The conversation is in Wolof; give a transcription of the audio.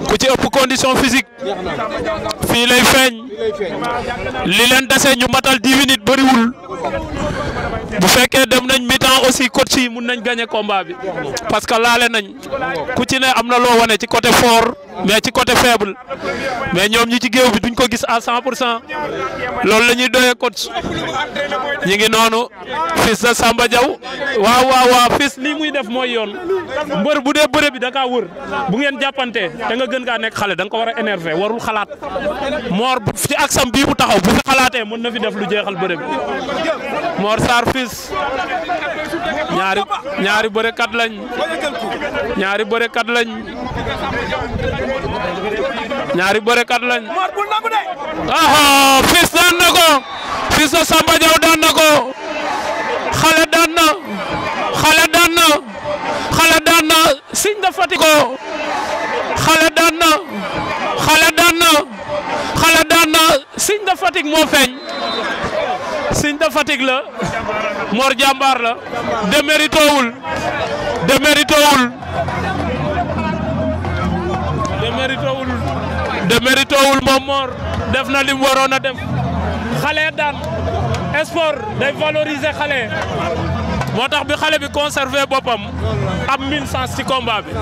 ku ci ëpp condition physique fii lay feeñ li leen dese ñu matal 10 minutes bëriwul bu fekkee dem nañ mi-temps aussi coach yi mun nañ gagner combat bi parce que laale nañ ku ci ne am na loo wane ci côté fort mais ci côté faible mais ñoom ñi ci géew bi duñ ko gis à 100% loolu la ñuy doyee coach ñi ngi noonu Fils de Samba Diaw waaw Fils lii muy def mooy yoon mbër bu dee bëre bi da kaa wër bu ngeen jàppante te nga gën kaa nekk xale da nga ko war a énervé warul xalaat Mor ci aksam bii mu taxaw bu fi xalaatee mën na fi def lu jeexal bëre bi Mor Sarr Fils ñaari bërekat lañ ñaari bërekat lañ Fils daan na ko Fils de Samba Diaw daan na ko xale daan na Signe de Fatick ko xale daan na Signe de Fatick moo feeñ Signe de Fatick la Mor jàmbaar la déméritowul moom Mor def na lim waroon a def xale daan sport day valoriser xale moo tax bi xale bi conserver boppam am 1000 chance ci combat bi